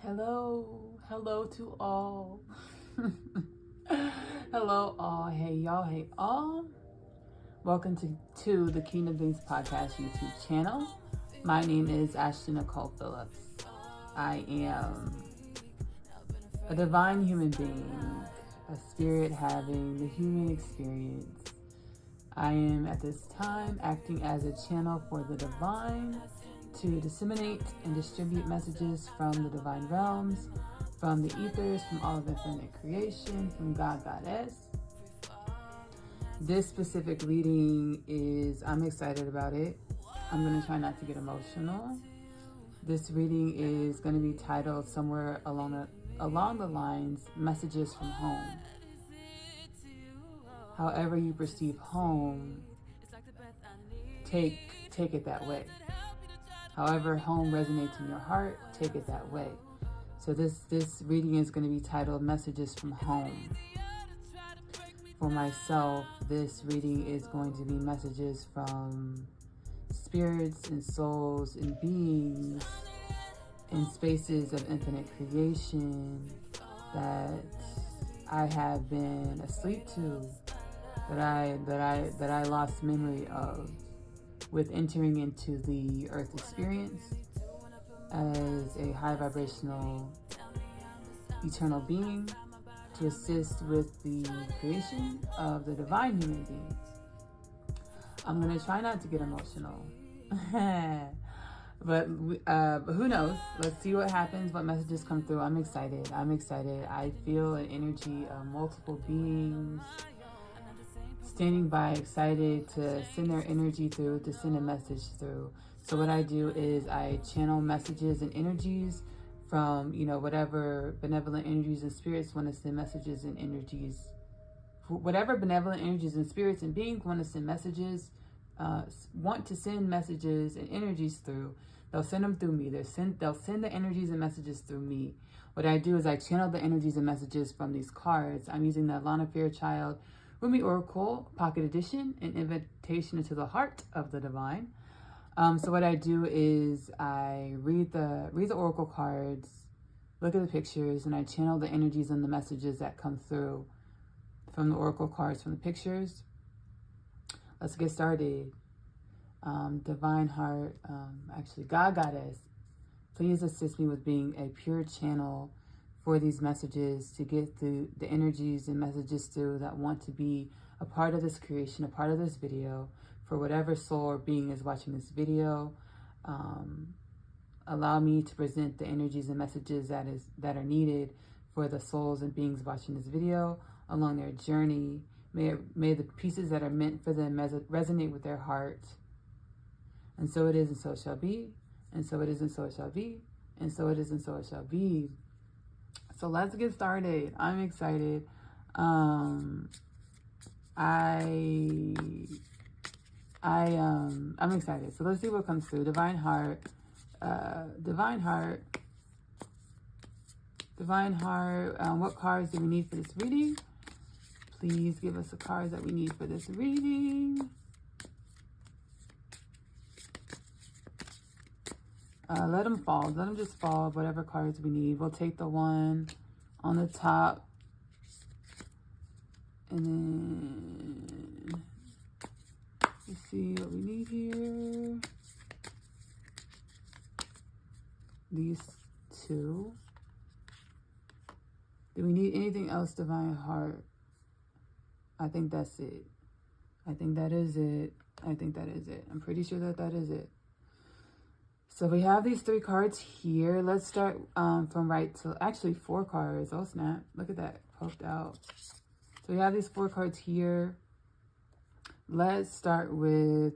Hello to all. Hello all, hey all. Welcome to the Kingdom Things Podcast YouTube channel. My name is Ashley Nicole Phillips. I am a divine human being, a spirit having the human experience. I am at this time acting as a channel for the divine to disseminate and distribute messages from the divine realms, from the ethers, from all of infinite creation, from God, Goddess. This specific reading I'm excited about it. I'm going to try not to get emotional. This reading is going to be titled somewhere along the lines, Messages from Home. However you perceive home, take it that way. However home resonates in your heart, take it that way. So this reading is going to be titled Messages from Home. For myself, this reading is going to be messages from spirits and souls and beings in spaces of infinite creation that I have been asleep to, that I lost memory of, with entering into the earth experience as a high vibrational eternal being to assist with the creation of the divine human beings. I'm going to try not to get emotional. But who knows? Let's see what happens, what messages come through. I'm excited. I feel an energy of multiple beings standing by, excited to send their energy through, to send a message through. So what I do is I channel messages and energies from, whatever benevolent energies and spirits want to send messages and energies. Whatever benevolent energies and spirits and beings want to send messages, want to send messages and energies through, they'll send them through me. They'll send the energies and messages through me. What I do is I channel the energies and messages from these cards. I'm using the Lana Fairchild Rumi Oracle Pocket Edition, an invitation into the heart of the divine. So what I do is I read the Oracle cards, look at the pictures, and I channel the energies and the messages that come through from the Oracle cards, from the pictures. Let's get started. Divine Heart, God, Goddess, please assist me with being a pure channel for these messages, to get through the energies and messages through that want to be a part of this creation, a part of this video, for whatever soul or being is watching this video. Allow me to present the energies and messages that are needed for the souls and beings watching this video along their journey. May the pieces that are meant for them resonate with their heart. And so it is, and so it shall be. And so it is, and so it shall be. And so it is, and so it shall be. So let's get started. I'm excited. I'm excited. So let's see what comes through. Divine Heart. What cards do we need for this reading? Please give us the cards that we need for this reading. Let them fall. Let them just fall. Whatever cards we need. We'll take the one on the top. And then let's see what we need here. These two. Do we need anything else, Divine Heart? I think that's it. I think that is it. I'm pretty sure that is it. So we have these 3 cards here. Let's start from right to, actually 4 cards. Oh snap, look at that, poked out. So we have these 4 cards here. Let's start with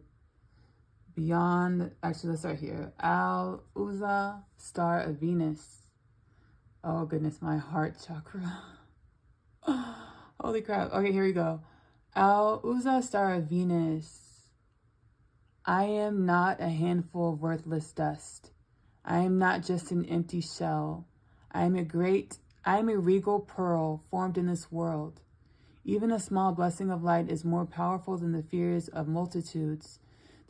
Beyond, actually let's start here. Al-Uza, Star of Venus. Oh goodness, my heart chakra. Holy crap. Okay, here we go. Al-Uza, Star of Venus. I am not a handful of worthless dust. I am not just an empty shell. I am a regal pearl formed in this world. Even a small blessing of light is more powerful than the fears of multitudes.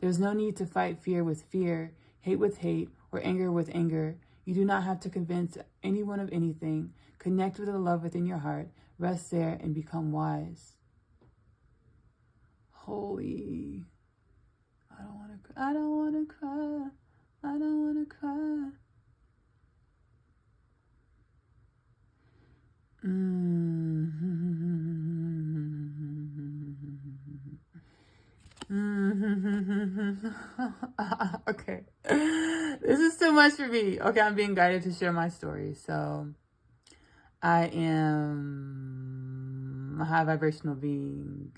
There's no need to fight fear with fear, hate with hate, or anger with anger. You do not have to convince anyone of anything. Connect with the love within your heart. Rest there and become wise. Holy. I don't want to cry. I don't want to cry. I don't want to cry. Okay. This is too much for me. Okay, I'm being guided to share my story. So, I am a high vibrational being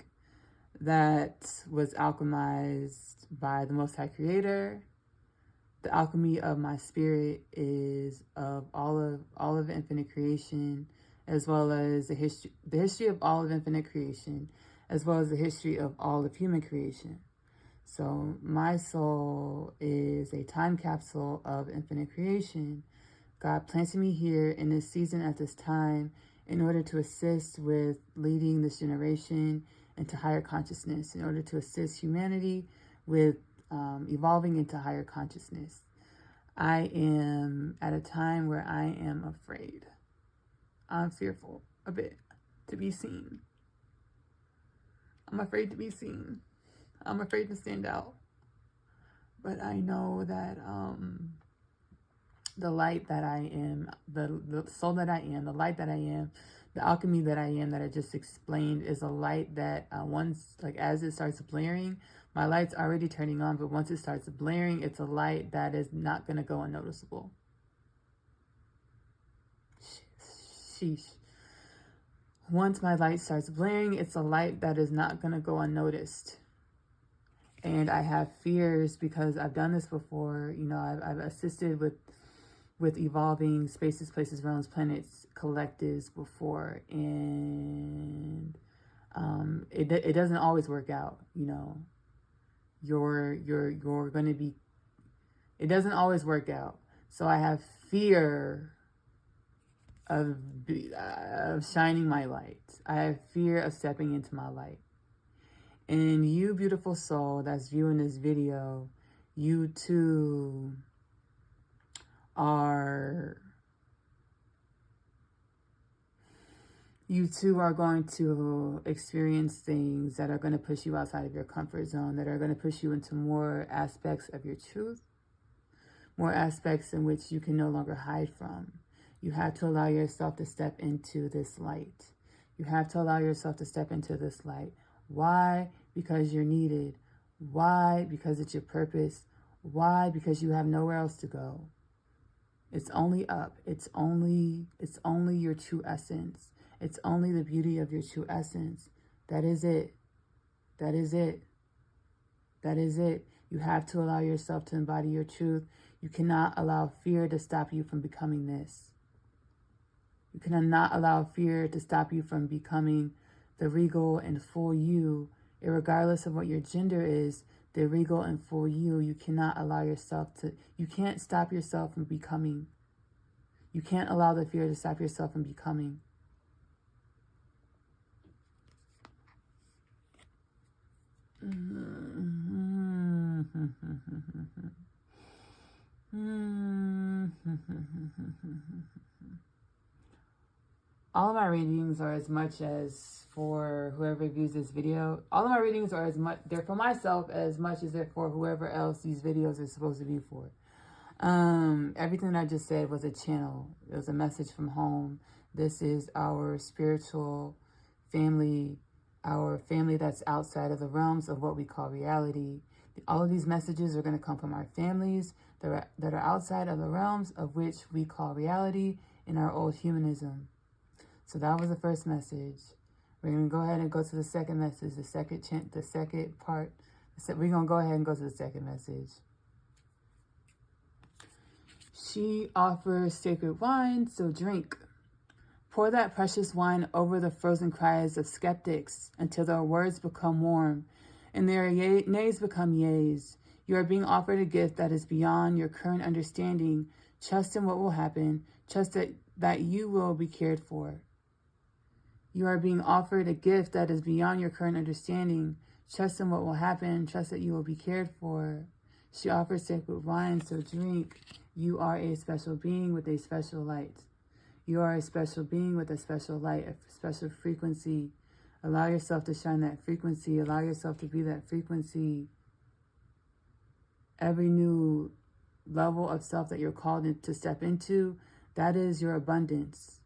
that was alchemized by the Most High Creator. The alchemy of my spirit is of all of infinite creation, as well as the history of all of infinite creation, as well as the history of all of human creation. So my soul is a time capsule of infinite creation. God planted me here in this season at this time in order to assist with leading this generation into higher consciousness, in order to assist humanity with evolving into higher consciousness. I am at a time where I am afraid. I'm fearful a bit to be seen. I'm afraid to be seen. I'm afraid to stand out. But I know that the light that I am, the soul that I am, the light that I am, the alchemy that I am that I just explained is a light that once, like as it starts blaring, my light's already turning on, but once it starts blaring, it's a light that is not going to go unnoticeable. Sheesh. Once my light starts blaring, it's a light that is not going to go unnoticed. And I have fears because I've done this before. You know, I've assisted with evolving spaces, places, realms, planets, collectives before, and it doesn't always work out. You know, you're going to be. It doesn't always work out. So I have fear of shining my light. I have fear of stepping into my light. And you, beautiful soul that's viewing this video, you too are going to experience things that are going to push you outside of your comfort zone, that are going to push you into more aspects of your truth, more aspects in which you can no longer hide from. You have to allow yourself to step into this light. You have to allow yourself to step into this light. Why? Because you're needed. Why? Because it's your purpose. Why? Because you have nowhere else to go. It's only up. It's only your true essence. It's only the beauty of your true essence. That is it. That is it. That is it. You have to allow yourself to embody your truth. You cannot allow fear to stop you from becoming this. You cannot allow fear to stop you from becoming the regal and full you, irregardless of what your gender is, the regal and full you. You cannot allow yourself to, you can't stop yourself from becoming. You can't allow the fear to stop yourself from becoming. All of my readings are as much as for whoever views this video. All of my readings are as much, they're for myself as much as they're for whoever else these videos are supposed to be for. Everything that I just said was a channel. It was a message from home. This is our spiritual family, our family that's outside of the realms of what we call reality. All of these messages are going to come from our families that are outside of the realms of which we call reality in our old humanism. So that was the first message. We're going to go ahead and go to the second message, the second part. We're going to go ahead and go to the second message. She offers sacred wine, so drink. Pour that precious wine over the frozen cries of skeptics until their words become warm and their nays become yays. You are being offered a gift that is beyond your current understanding. Trust in what will happen. Trust that you will be cared for. You are being offered a gift that is beyond your current understanding. Trust in what will happen. Trust that you will be cared for. She offers sacred wine, so drink. You are a special being with a special light. You are a special being with a special light, a special frequency. Allow yourself to shine that frequency. Allow yourself to be that frequency. Every new level of self that you're called to step into, that is your abundance.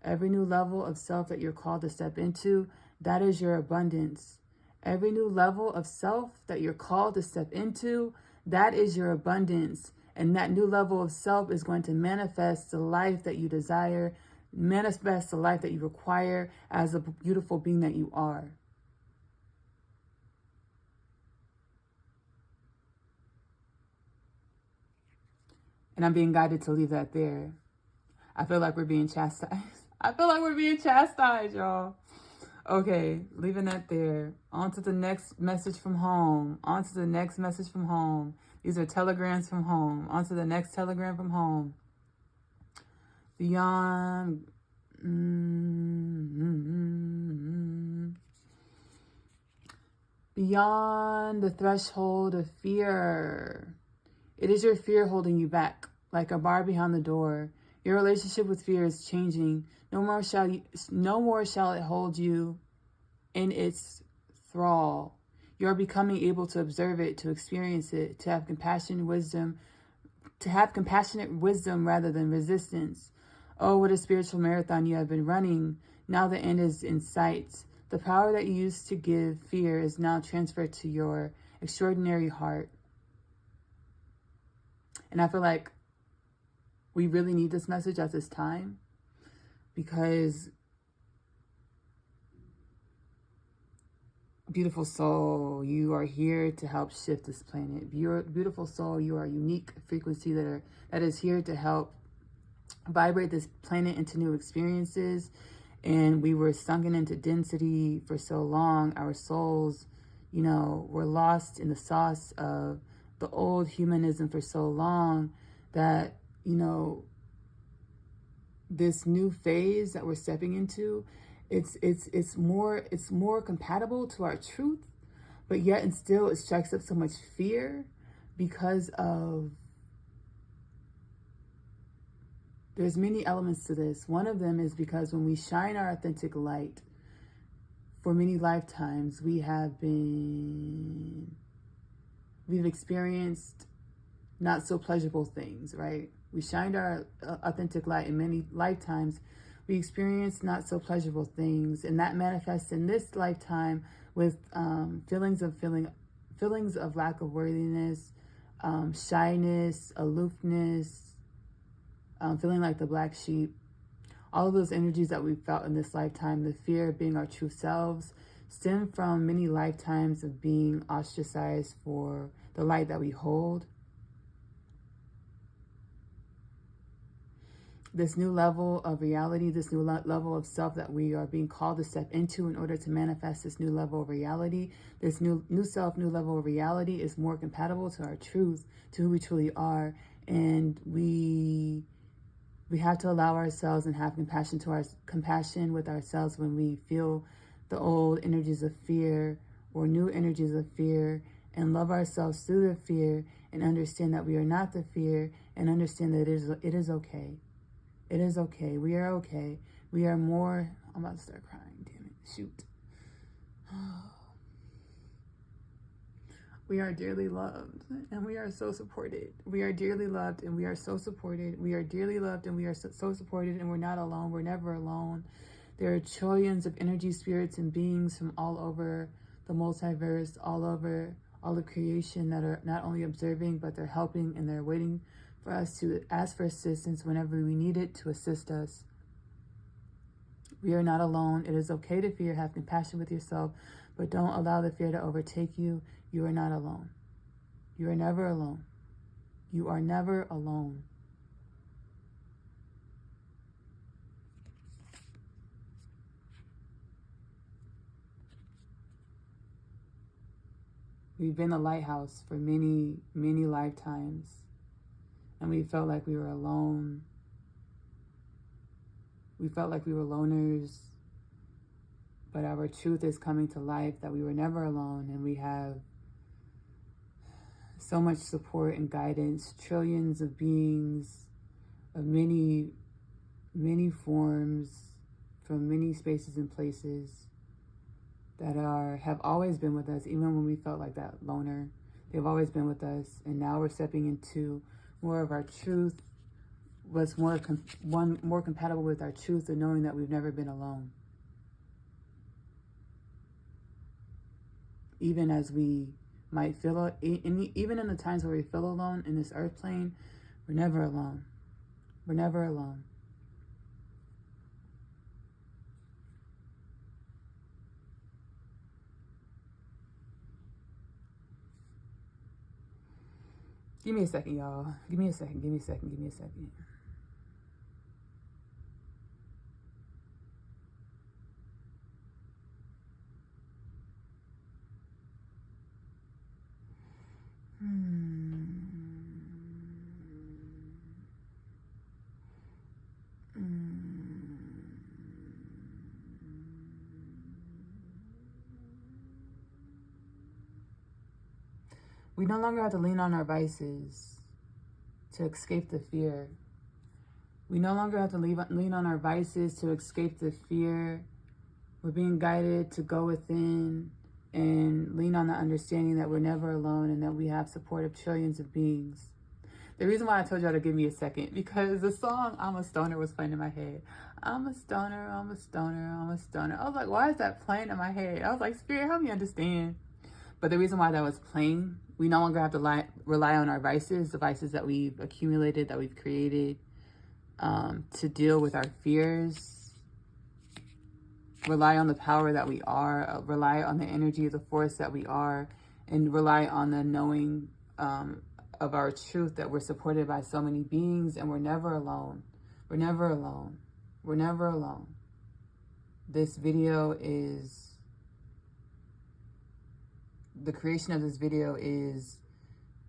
Every new level of self that you're called to step into, that is your abundance. Every new level of self that you're called to step into, that is your abundance. And that new level of self is going to manifest the life that you desire, manifest the life that you require as a beautiful being that you are. And I'm being guided to leave that there. I feel like we're being chastised. I feel like we're being chastised, y'all. Okay, leaving that there. On to the next message from home. On to the next message from home. These are telegrams from home. On to the next telegram from home. Beyond... Beyond the threshold of fear. It is your fear holding you back, like a bar behind the door. Your relationship with fear is changing. No more shall it hold you in its thrall. You are becoming able to observe it, to experience it, to have compassionate wisdom rather than resistance. Oh, what a spiritual marathon you have been running. Now the end is in sight. The power that you used to give fear is now transferred to your extraordinary heart. And I feel like we really need this message at this time, because beautiful soul, you are here to help shift this planet. Beautiful soul, you are a unique frequency that is here to help vibrate this planet into new experiences. And we were sunken into density for so long. Our souls, were lost in the sauce of the old humanism for so long that, this new phase that we're stepping into, it's more compatible to our truth, but yet and still it strikes up so much fear because of, there's many elements to this. One of them is because when we shine our authentic light, for many lifetimes, we've experienced not so pleasurable things, right? We shined our authentic light in many lifetimes. We experienced not so pleasurable things, and that manifests in this lifetime with feelings of lack of worthiness, shyness, aloofness, feeling like the black sheep. All of those energies that we felt in this lifetime, the fear of being our true selves, stem from many lifetimes of being ostracized for the light that we hold. This new level of reality, this new level of self that we are being called to step into in order to manifest this new level of reality, this new self, new level of reality is more compatible to our truth, to who we truly are. And we have to allow ourselves and have compassion with ourselves when we feel the old energies of fear or new energies of fear, and love ourselves through the fear and understand that we are not the fear, and understand that it is okay. It is okay. We are okay. We are more... I'm about to start crying. Damn it. Shoot. We are dearly loved and we are so supported. We are dearly loved and we are so supported. We are dearly loved and we are so supported, and we're not alone. We're never alone. There are trillions of energy, spirits, and beings from all over the multiverse, all over all of creation that are not only observing, but they're helping, and they're waiting for us to ask for assistance whenever we need it to assist us. We are not alone. It is okay to fear. Have compassion with yourself, but don't allow the fear to overtake you. You are not alone. You are never alone. You are never alone. We've been a lighthouse for many, many lifetimes, and we felt like we were alone. We felt like we were loners, but our truth is coming to life that we were never alone, and we have so much support and guidance, trillions of beings of many, many forms from many spaces and places that have always been with us, even when we felt like that loner. They've always been with us, and now we're stepping into more of our truth, what's more compatible with our truth, and knowing that we've never been alone. Even as we might feel, even in the times where we feel alone in this earth plane, we're never alone. We're never alone. Give me a second, y'all. Give me a second. Give me a second. Give me a second. We no longer have to lean on our vices to escape the fear. We no longer have to lean on our vices to escape the fear. We're being guided to go within and lean on the understanding that we're never alone and that we have support of trillions of beings. The reason why I told y'all to give me a second, because the song I'm a Stoner was playing in my head. I'm a stoner, I'm a stoner, I'm a stoner. I was like, why is that playing in my head? I was like, Spirit, help me understand. But the reason why that was playing, we no longer have to rely on our vices, the vices that we've accumulated, that we've created, to deal with our fears. Rely on the power that we are, rely on the energy of the force that we are, and rely on the knowing of our truth that we're supported by so many beings, and we're never alone. We're never alone. We're never alone. This video is... The creation of this video is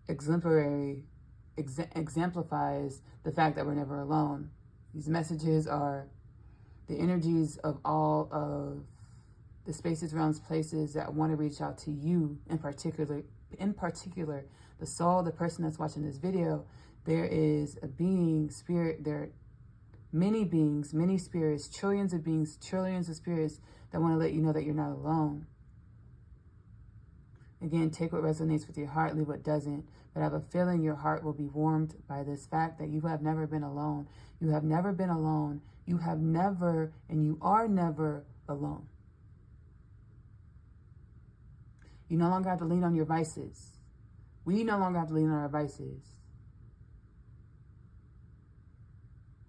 exemplifies the fact that we're never alone. These messages are the energies of all of the spaces, realms, places that want to reach out to you in particular, the soul, the person that's watching this video. There is a being, spirit, there are many beings, many spirits, trillions of beings, trillions of spirits that want to let you know that you're not alone. Again, take what resonates with your heart, leave what doesn't. But I have a feeling your heart will be warmed by this fact that you have never been alone. You have never been alone. You have never, and you are never alone. You no longer have to lean on your vices. We no longer have to lean on our vices.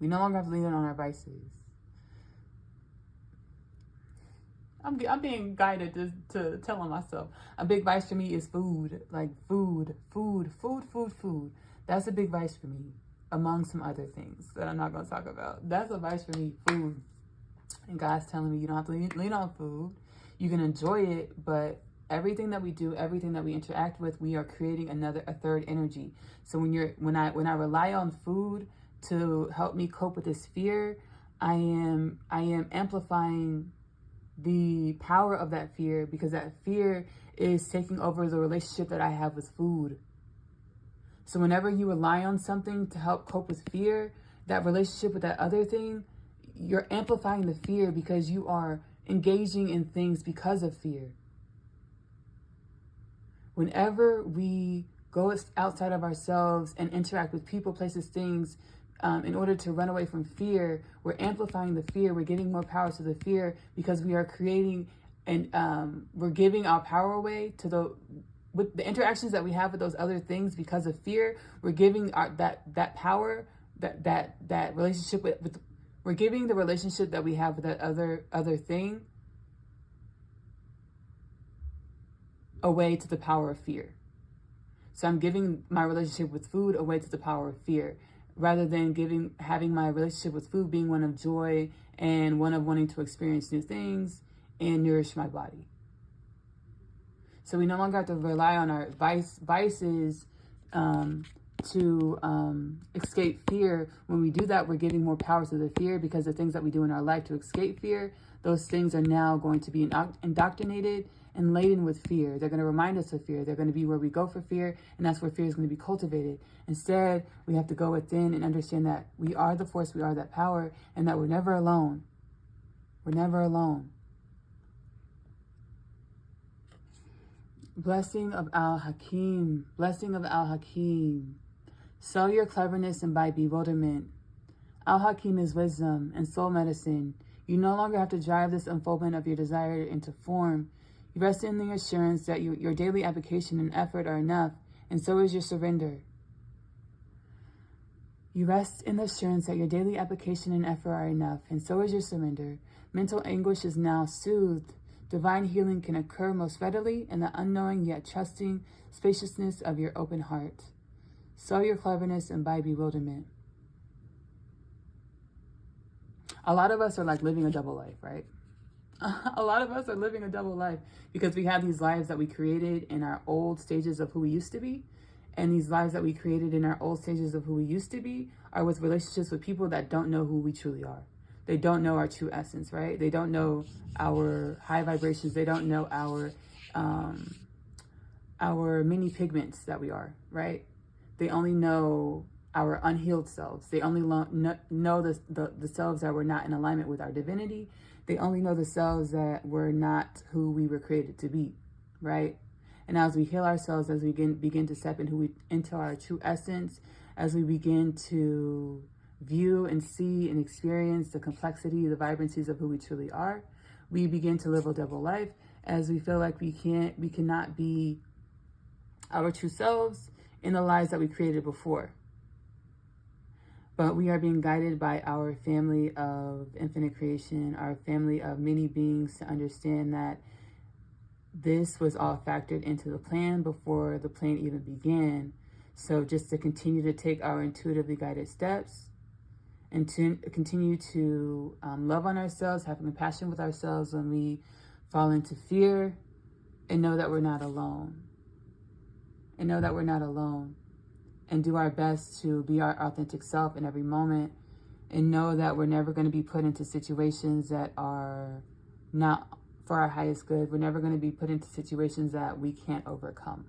We no longer have to lean on our vices. I'm being guided to telling myself. A big vice for me is food. Like food. That's a big vice for me, among some other things that I'm not going to talk about. That's a vice for me, food. And God's telling me you don't have to lean on food. You can enjoy it, but everything that we do, everything that we interact with, we are creating a third energy. So when I rely on food to help me cope with this fear, I am amplifying the power of that fear, because that fear is taking over the relationship that I have with food. So whenever you rely on something to help cope with fear, that relationship with that other thing, you're amplifying the fear because you are engaging in things because of fear. Whenever we go outside of ourselves and interact with people, places, things, in order to run away from fear, we're amplifying the fear. We're giving more power to the fear because we are creating and we're giving our power away to with the interactions that we have with those other things because of fear. We're giving that power, that relationship with we're giving the relationship that we have with that other thing away to the power of fear. So I'm giving my relationship with food away to the power of fear, rather than having my relationship with food being one of joy and one of wanting to experience new things and nourish my body. So we no longer have to rely on our vices to escape fear. When we do that, we're giving more power to the fear, because the things that we do in our life to escape fear, those things are now going to be indoctrinated and laden with fear. They're going to remind us of fear. They're going to be where we go for fear, and that's where fear is going to be cultivated. Instead, we have to go within and understand that we are the force, we are that power, and that we're never alone. We're never alone. Blessing of Al-Hakim. Blessing of Al-Hakim. Sow your cleverness and by bewilderment. Al-Hakim is wisdom and soul medicine. You no longer have to drive this unfoldment of your desire into form. You rest in the assurance that your daily application and effort are enough, and so is your surrender. You rest in the assurance that your daily application and effort are enough, and so is your surrender. Mental anguish is now soothed. Divine healing can occur most readily in the unknowing yet trusting spaciousness of your open heart. Sow your cleverness and by bewilderment. A lot of us are like living a double life, right? A lot of us are living a double life because we have these lives that we created in our old stages of who we used to be. And these lives that we created in our old stages of who we used to be are with relationships with people that don't know who we truly are. They don't know our true essence, right? They don't know our high vibrations. They don't know our mini pigments that we are, right? They only know our unhealed selves. They only know the selves that were not in alignment with our divinity. They only know the selves that were not who we were created to be, right? And as we heal ourselves, as we begin to step into our true essence, as we begin to view and see and experience the complexity, the vibrancies of who we truly are, we begin to live a double life as we feel like we cannot be our true selves in the lives that we created before. But we are being guided by our family of infinite creation, our family of many beings, to understand that this was all factored into the plan before the plan even began. So just to continue to take our intuitively guided steps and to continue to love on ourselves, have compassion with ourselves when we fall into fear, and know that we're not alone. And know that we're not alone. And do our best to be our authentic self in every moment, and know that we're never going to be put into situations that are not for our highest good. We're never going to be put into situations that we can't overcome.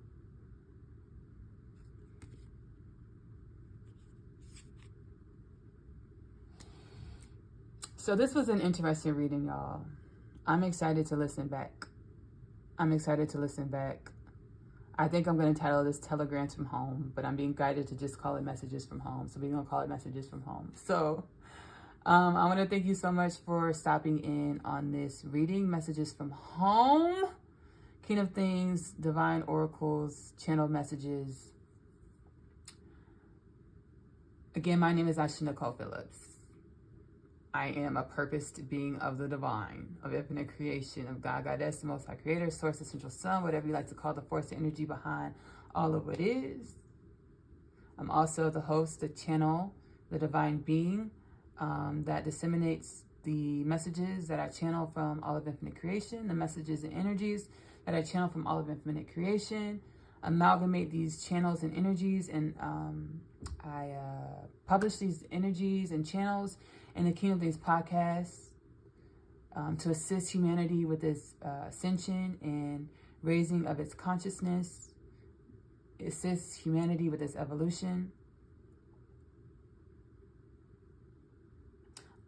So this was an interesting reading, y'all. I'm excited to listen back. I think I'm going to title this Telegrams from Home, but I'm being guided to just call it Messages from Home. So we're going to call it Messages from Home. So I want to thank you so much for stopping in on this reading, Messages from Home, King of Things, Divine Oracles, Channeled Messages. Again, my name is Ashley Nicole Phillips. I am a purposed being of the divine, of infinite creation, of God, Goddess, the Most High Creator, Source, Essential Sun, whatever you like to call the force, the energy behind all of what is. I'm also the host, the channel, the divine being that disseminates the messages that I channel from all of infinite creation, the messages and energies that I channel from all of infinite creation, amalgamate these channels and energies, and I publish these energies and channels in the King of Things podcast to assist humanity with its ascension and raising of its consciousness, assists humanity with its evolution.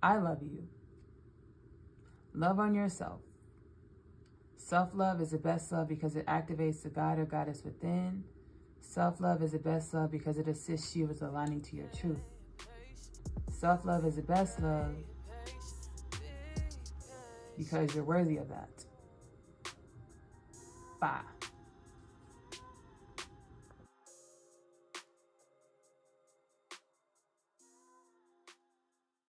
I love you. Love on yourself. Self-love is the best love because it activates the God or Goddess within. Self-love is the best love because it assists you with aligning to your truth. Self-love is the best love because you're worthy of that. Bye.